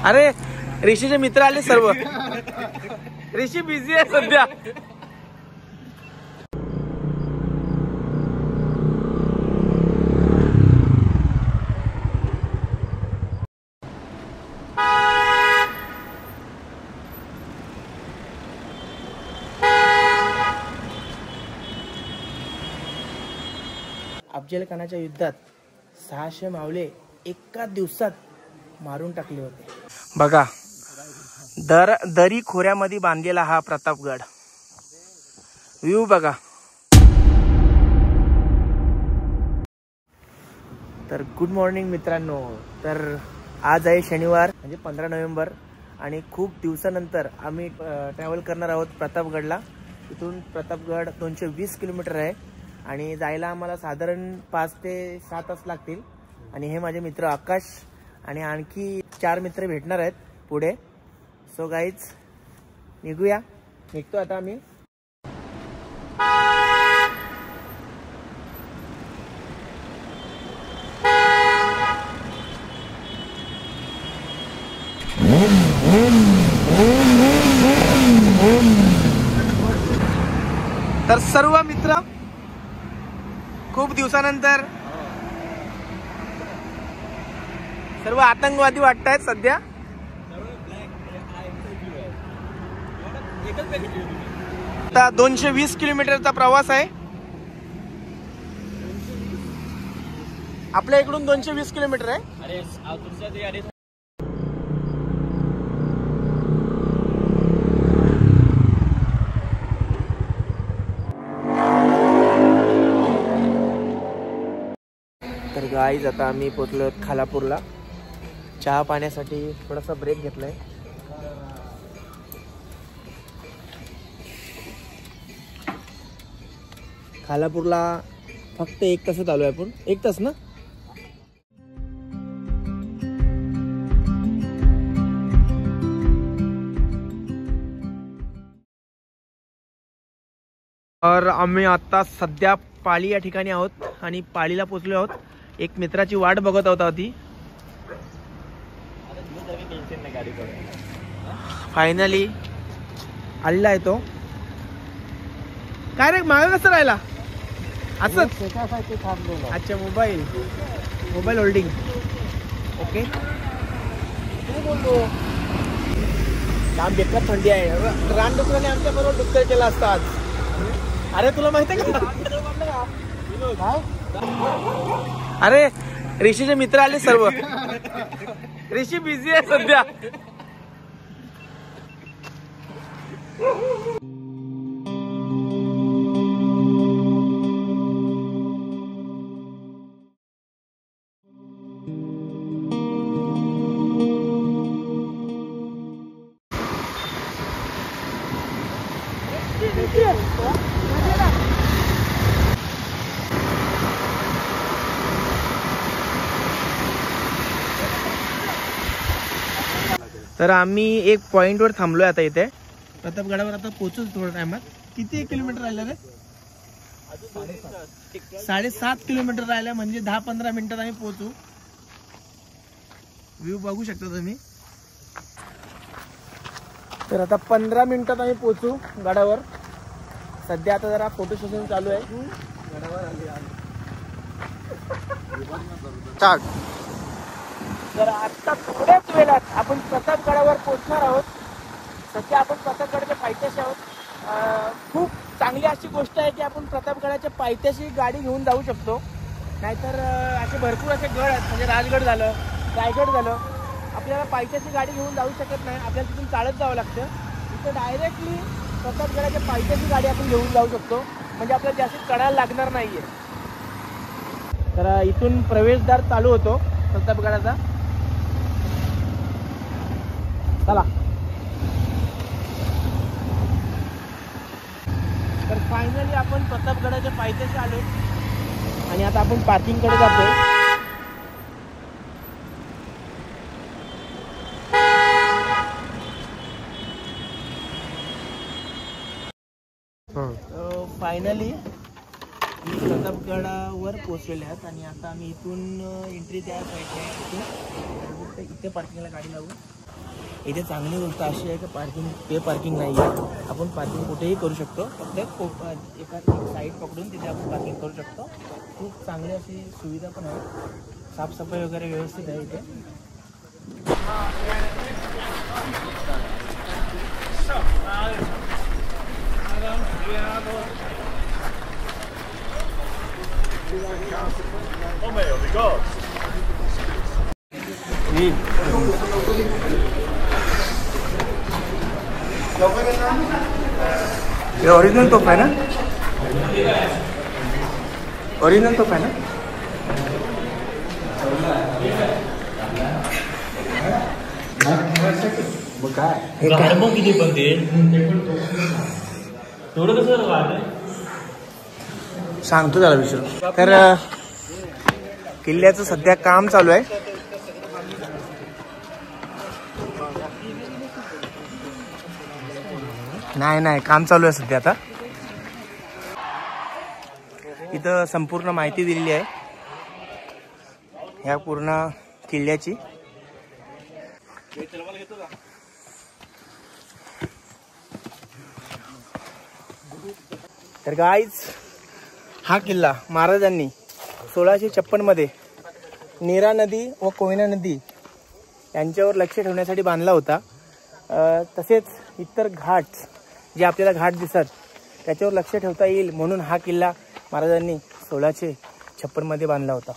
अरे ऋषीचे मित्र आले सर्व. ऋषी बिझी आहे सध्या. अफजल खानाच्या युद्धात 600 मावळे एका दिवसात मारून टाकले होते. बघा दरी खोऱ्यामध्ये बांधलेला हा प्रतापगड. व्ह्यू बघा. तर गुड मॉर्निंग मित्रांनो. तर आज आहे शनिवार म्हणजे 15 नोव्हेंबर आणि खूप दिवसानंतर आम्ही ट्रॅव्हल करणार आहोत प्रतापगडला. इथून प्रतापगड 220 किलोमीटर आहे आणि जायला आम्हाला साधारण 5 ते 6 तास लागतील. आणि हे माझे मित्र आकाश आणि आणखी 4 मित्र भेटणार आहेत पुढे. सो गाईज निघतो आता आम्ही. तर सर्व मित्र खूप दिवसानंतर सर्व आतंकवादी वाटतायत सध्या. आता 220 किलोमीटरचा प्रवास आहे आपल्या इकडून. 220 किलोमीटर आहे. तर गाईज आता आम्ही पोहोचलो खालापूरला. चहा पाण्यासाठी थोडासा ब्रेक घेतलाय. खालापूरला फक्त 1 तासात आलोय आपण. 1 तास ना. तर आम्ही आता सध्या पाळी या ठिकाणी आहोत आणि पाळीला पोहोचलो आहोत. एक मित्राची वाट बघत होता ती. फायनली आलेला आहे तो. काय रे मागे कसं राहिला असंच. अच्छा मोबाईल होल्डिंग. ओके. काम बेकार थंडी आहे. रानडुकराने आमच्या बरोबर डुक्कर केला असता आज. अरे तुला माहिती आहे का. अरे ऋषीचे मित्र आले सर्व. ऋषी बिझी आहे सध्या. तर आम्ही एक पॉइंटवर थांबलोय आता इथे प्रतापगडावर. आता पोहोचू थोड्या टायमात. किती किलोमीटर राहिलं रे. 7.5 किलोमीटर राहिलं म्हणजे 10-15 मिनिटात आम्ही पोहोचू. व्ह्यू बघू शकता तुम्ही. तर आता 15 मिनिटात आम्ही पोहोचू गडावर. सध्या आता जरा फोटो सेशन चालू आहे. तर आता थोड्याच वेळात आपण प्रतापगडावर पोहोचणार आहोत. सध्या आपण प्रतापगडाच्या पायथ्याशी आहोत. खूप चांगली अशी गोष्ट आहे की आपण प्रतापगडाच्या पायथ्याशी गाडी घेऊन जाऊ शकतो. नाहीतर असे भरपूर असे गड आहेत म्हणजे राजगड झालं, रायगड झालं. आपल्याला पायथ्याशी गाडी घेऊन जाऊ शकत नाही. आपल्याला तिथून चालत जावं लागतं. इथं डायरेक्टली प्रतापगडाच्या पायथ्याशी गाडी आपण घेऊन जाऊ शकतो. म्हणजे आपल्याला जास्त चढायला लागणार नाहीये. तर इथून प्रवेशद्वार चालू होतो प्रतापगडाचा. चला. तर फायनली आपण प्रतापगडाच्या पायथ्याशी आलो आणि आता आपण पार्किंगकडे जातोय. फायनली प्रतापगडावर पोहोचलेले आहात आणि आता आम्ही इथून एंट्री त्या साईडला आहे. इथे पार्किंगला गाडी लावू. इथे चांगली गोष्ट अशी आहे की पार्किंग नाही आहे. आपण पार्किंग कुठेही करू शकतो. फक्त एका साईड पकडून तिथे आपण पार्किंग करू शकतो. खूप चांगली अशी सुविधा पण आहे. साफसफाई वगैरे व्यवस्थित आहे इथे. ये ओरिजिनल तोफ है ना? ओरिजिनल तोफ है ना? किती पण ते थोडं कसं सांगतो त्याला विचारू. तर किल्ल्याचं सध्या काम चालू आहे. नाही काम चालू आहे सध्या. आता इथं संपूर्ण माहिती दिलेली आहे ह्या पूर्ण किल्ल्याची. तर गाईज, हा किल्ला महाराजांनी 1656 मध्ये नीरा नदी व कोयना नदी यांच्यावर लक्ष ठेवण्यासाठी बांधला होता. तसेच इतर घाट जे आपल्याला घाट दिसतात त्याच्यावर लक्ष ठेवता येईल म्हणून हा किल्ला महाराजांनी 1656 मध्ये बांधला होता.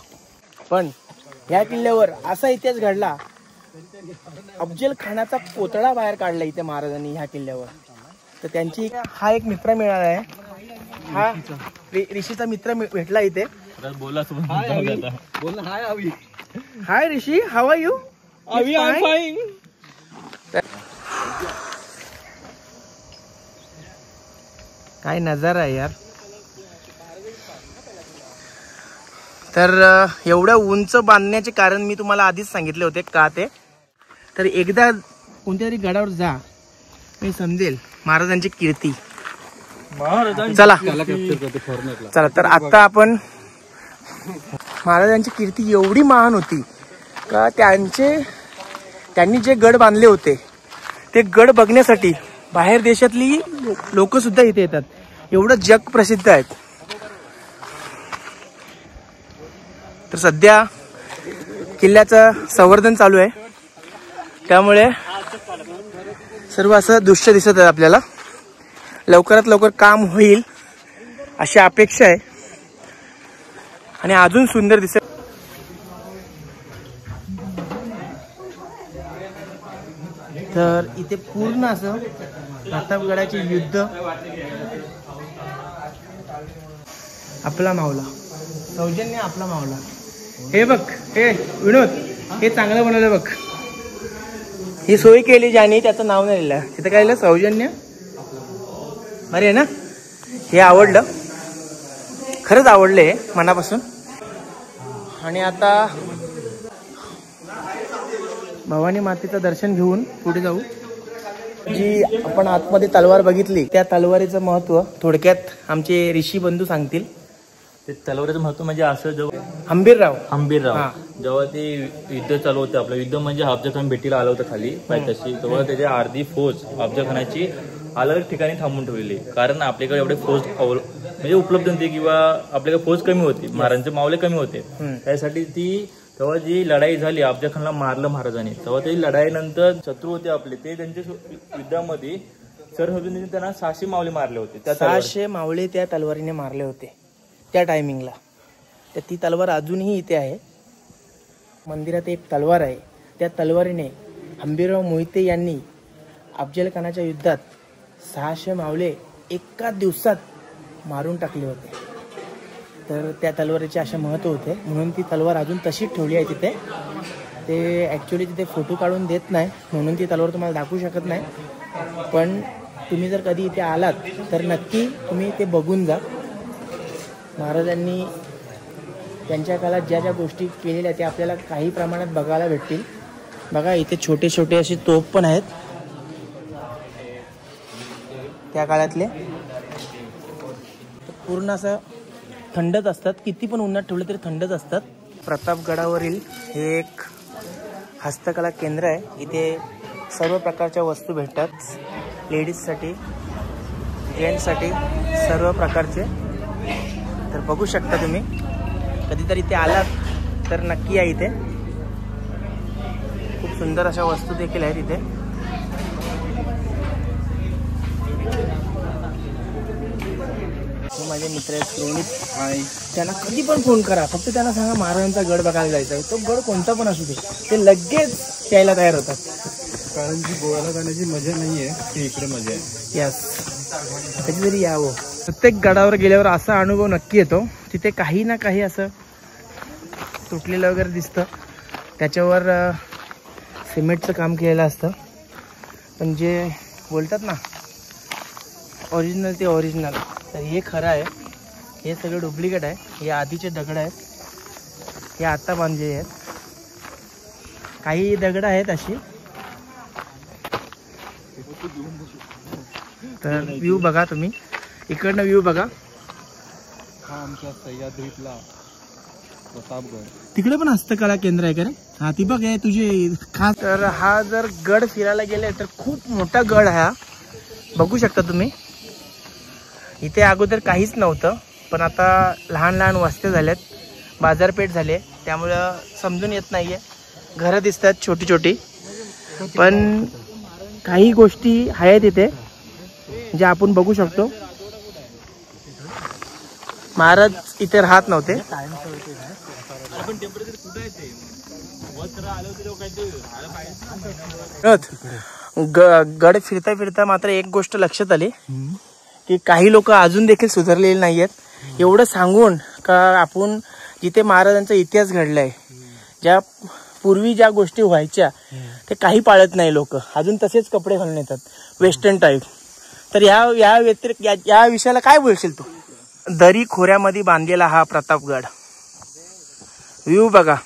पण ह्या किल्ल्यावर असा इतिहास घडला, अफजल खानाचा पुतळा बाहेर काढला इथे महाराजांनी ह्या किल्ल्यावर. तर त्यांची हा एक मित्र मिळाला आहे. हा ऋषीचा मित्र भेटला इथे. हाय ऋषी, हाऊ आर यू? काय नजारा आहे यार. तर एवढ्या उंच बांधण्याचे कारण मी तुम्हाला आधीच सांगितले होते का ते. तर एकदा कोणत्या तरी गडावर जा, मी समजेल महाराजांची कीर्ती. चला. तर आता आपण महाराजांची कीर्ती एवढी महान होती का त्यांनी जे गड बांधले होते ते गड बघण्यासाठी बाहेर देशातली लोक सुद्धा इथे येतात. एवढं जग प्रसिद्ध आहेत. तर सध्या किल्ल्याचं संवर्धन चालू आहे, त्यामुळे सर्व असं दृश्य दिसत आहे आपल्याला. लवकरात लवकर काम होईल अशी अपेक्षा आहे आणि अजून सुंदर दिसत. तर इथे पूर्ण असं प्रतापगडाचे युद्ध, आपला मावला सौजन्य, आपला मावला. हे बघ, हे विनोद, हे चांगलं बनवलं बघ. ही सोय केली ज्याने त्याचं नाव नाही लिहिलं. तिथं काय लिहिलं? सौजन्य. बरे आहे ना? हे आवडलं, खरंच आवडले मनापासून. आणि आता भवानी मातेचं दर्शन घेऊन पुढे जाऊ. जी आपण आतमध्ये तलवार बघितली, त्या तलवारीचं महत्व थोडक्यात आमचे ऋषी बंधू सांगतील. ते तलवारीचं महत्व म्हणजे असं, जेव्हा हंबीरराव जेव्हा ते युद्ध चालू होतं, आपलं युद्ध म्हणजे अफजल खान भेटीला आलं होतं खाली पायथ्याशी, तेव्हा त्याच्या अर्धी फौज अफजल खानाची अलग ठिकाणी थांबून ठेवली. कारण आपल्याकडे एवढे फौज म्हणजे उपलब्ध नव्हती किंवा आपल्याकडे फौज कमी होती, महाराजांचे मावले कमी होते. त्यासाठी ती तेव्हा जी लढाई झाली, अफजल खानला मारलं महाराजांनी, तेव्हा ते लढाईनंतर शत्रू होते आपले, ते त्यांच्या युद्धामध्ये सरहद्दीने त्यांना 600 मावले मारले होते. त्या 600 मावळे त्या तलवारीने मारले होते त्या टायमिंगला. तर ती तलवार अजूनही इथे आहे. मंदिरात एक तलवार आहे. त्या तलवारीने हंबीरराव मोहिते यांनी अफजल खानाच्या युद्धात 600 मावळे एका दिवसात मारून टाकले होते. तर त्या तलवारीचे असे महत्त्व होते, म्हणून ती तलवार अजून तशीच ठेवली आहे तिथे. ते ॲक्च्युली तिथे फोटो काढून देत नाही, म्हणून ती तलवार तुम्हाला दाखवू शकत नाही. पण तुम्ही जर कधी इथे आलात तर नक्की तुम्ही ते बघून जा. महाराजांनी त्यांच्या काळात ज्या ज्या गोष्टी केलेल्या त्या आपल्याला काही प्रमाणात बघायला भेटतील. बघा, इथे छोटे छोटे असे तोफ पण आहेत त्या काळातले. पूर्ण असं थंडच असतात, किती पण उन्हात ठेवले तरी थंडच असतात. प्रतापगडावरील हे एक हस्तकला केंद्र आहे. इथे सर्व प्रकारच्या वस्तू भेटतात, लेडीजसाठी, जेंट्ससाठी सर्व प्रकारचे. तर बघू शकता तुम्ही, कधीतरी इथे आलात तर नक्की या. इथे खूप सुंदर अशा वस्तू देखील आहेत इथे. माझे मित्र आहेत रोहित, त्यांना कधी पण फोन करा, फक्त त्यांना सांगा महाराजांचा गड बघायला जायचा आहे. तो गड कोणता पण असू दे, ते लगेच यायला तयार होतात. कारण की गोव्याला जाण्याची मजा नाहीये, ती इकडे मजा आहे. यस, कधीतरी यावं. प्रत्येक गडावर गेल्यावर असा अनुभव नक्की येतो, तिथे काही ना काही असं तुटलेलं वगैरे दिसतं. त्याच्यावर सिमेंटचं काम केलेलं असतं, पण जे बोलतात ना ओरिजिनल ते ओरिजिनल. तर हे खरं आहे, हे सगळं डुप्लिकेट आहे. हे आधीचे दगड आहेत, हे आत्ता बांधलेले आहेत. काही दगड आहेत अशी. तर व्ह्यू बघा तुम्ही, इकडनं व्ह्यू बघा. हा आमच्या सह्याद्रीतला प्रतापगड. तिकडे पण हस्तकला केंद्र आहे का रे? हा ती बघ आहे तुझी खास. तर हा जर गड फिरायला गेले तर खूप मोठा गड आहे हा, बघू शकता तुम्ही. इथे अगोदर काहीच नव्हतं, पण आता लहान लहान वस्त्या झाल्यात, बाजारपेठ झाले, त्यामुळं समजून येत नाहीये. घरं दिसतात छोटी छोटी, पण काही गोष्टी आहेत इथे ज्या आपण बघू शकतो. महाराज इथे राहत नव्हते. गड फिरता फिरता मात्र एक गोष्ट लक्षात आली की काही लोक अजून देखील सुधारलेले नाही आहेत. एवढं सांगून का आपण जिथे महाराजांचा इतिहास घडलाय, ज्या पूर्वी ज्या गोष्टी व्हायच्या ते काही पाळत नाही लोक, अजून तसेच कपडे घालून येतात वेस्टर्न टाईप. तर या व्यतिरिक्त या विषयाला काय बोलशील तू? दरी खोऱ्यामध्ये बांधलेला हा प्रतापगड. व्ह्यू बघा,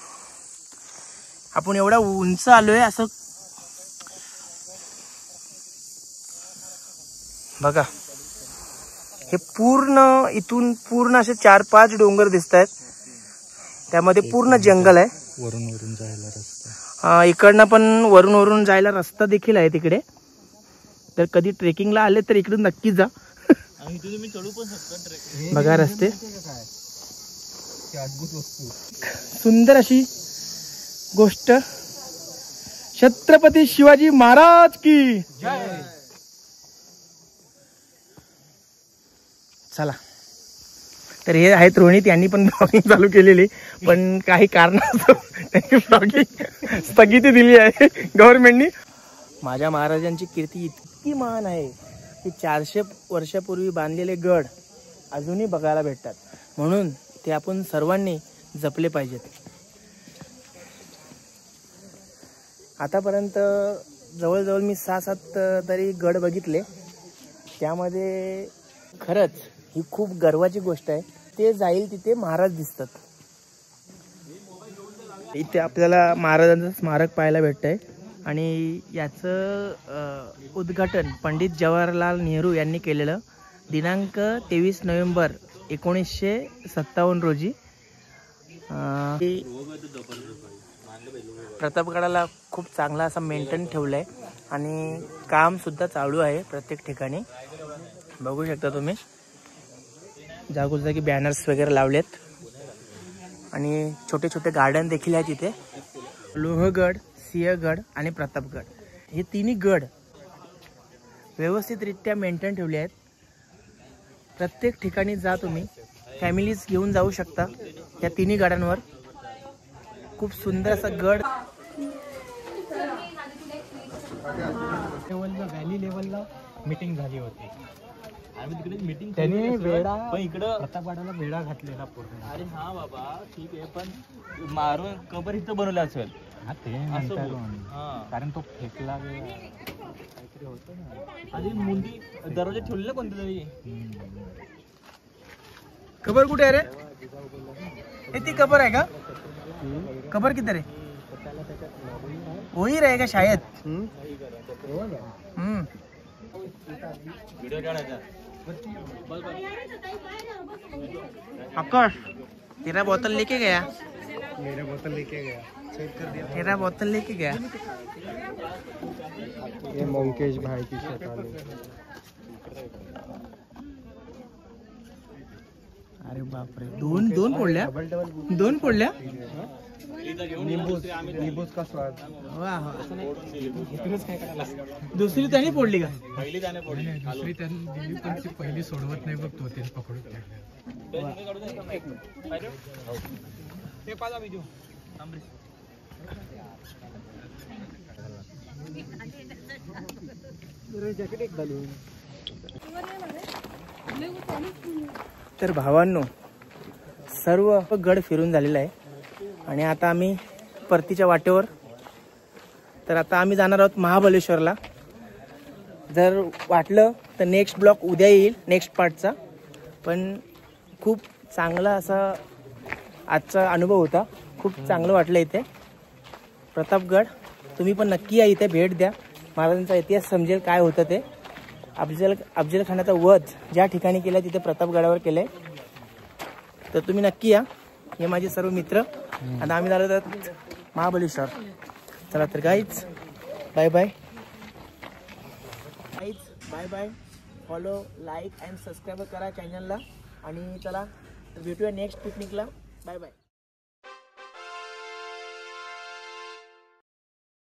आपण एवढा उंच आलोय असं बघा. हे पूर्ण इथून पूर्ण असे 4-5 डोंगर दिसत आहेत, त्यामध्ये पूर्ण जंगल आहे. वरून जायला रस्ता. इकडनं पण वरून जायला रस्ता देखील आहे तिकडे. तर कधी ट्रेकिंगला आले तर इकडून नक्की जा. बघा रस्ते, सुंदर अशी गोष्ट. छत्रपती शिवाजी महाराज की जय. चला, तर हे आहेत रोहित, यांनी पण ब्लॉगिंग चालू केलेली, पण काही कारणास्तव त्यांनी ब्लॉगिंग स्थगिती दिली आहे गव्हर्नमेंटनी. माझ्या महाराजांची कीर्ती इतकी महान आहे की 400 वर्षापूर्वी बांधलेले गड अजूनही बघायला भेटतात, म्हणून ते आपण सर्वांनी जपले पाहिजेत. आतापर्यंत जवळजवळ मी 6-7 तरी गड बघितले. त्यामध्ये खरंच ही खूप गर्वाची गोष्ट आहे. ते जाईल तिथे महाराज दिसतात. इथे आपल्याला महाराजांचं स्मारक पाहायला भेटतंय आणि याचं उद्घाटन पंडित जवाहरलाल नेहरू यांनी केलेलं दिनांक 23 नोव्हेंबर 1957 रोजी. प्रतापगडाला खूप चांगला असं मेंटेन ठेवलंय आणि काम सुद्धा चालू आहे प्रत्येक ठिकाणी. बघू शकता तुम्ही, जागोजागी बॅनर्स वगैरे लावलेत आणि छोटे छोटे गार्डन देखील आहेत इथे. लोहगड, सिंहगड आणि प्रतापगड हे तिन्ही गड व्यवस्थितरित्या मेंटेन ठेवले आहेत. प्रत्येक ठिकाणी जा तुम्ही, फॅमिलीज घेऊन जाऊ शकता या तिन्ही गडांवर. खूप सुंदर असा गड. व्हॅली लेवलला मीटिंग झाली होती. मीटिंग त्यांनी वेळा पण इकडं प्रतापगडाला वेळा घातलेला पूर्ण. अरे हा बाबा ठीक आहे, पण मारून कबर इथं बनवलं असेल. हा ते असं म्हणताय बोल. पण. हा. कारण तो फेकला वेळा काहीतरी होतं ना. आणि मुंडी दरवाजा ठेवलेला कोणत्या तरी. कबर कुठे आहे रे? हे ती कबर आहे का? कबर किती रे? वही रहेगा शायद. व्हिडिओ काढायचा. आकाश तेरा बोतल लेके गया, मेरा बोतल लेके गया, चेक कर दिया। तेरा बोतल लेके गया। ये मंकेश भाई की शैतानी। अरे बापरे, दोन फोडल्या, दोन फोडल्या। नींबूस का स्वाद। वाह वाह, दुसरी त्याने फोडली का? दुसरी त्यांनी दिली पण ती पहिली सोडवत नाही बघ, तो त्याने पकडून तर भावांनो, सर्व गड फिरून झालेला आहे आणि आता आम्ही परतीच्या वाटेवर. तर आता आम्ही जाणार आहोत महाबळेश्वरला. जर वाटलं तर नेक्स्ट ब्लॉग उद्या येईल, नेक्स्ट पार्टचा. पण खूप चांगला असा आजचा अनुभव होता, खूप चांगलं वाटलं इथे प्रतापगड. तुम्ही पण नक्की या, इथे भेट द्या, महाराजांचा इतिहास समजेल काय होतं ते. अफजल खानाचा वध ज्या ठिकाणी केला तिथे प्रतापगडावर केलंय. तर तुम्ही नक्की या. हे माझे सर्व मित्र. आता आम्ही झालो तर महाबळेश्वर. चला तर guys, bye bye guys, bye bye. Follow, like and subscribe करा चॅनलला. आणि चला भेटूया नेक्स्ट पिकनिकला. Bye bye.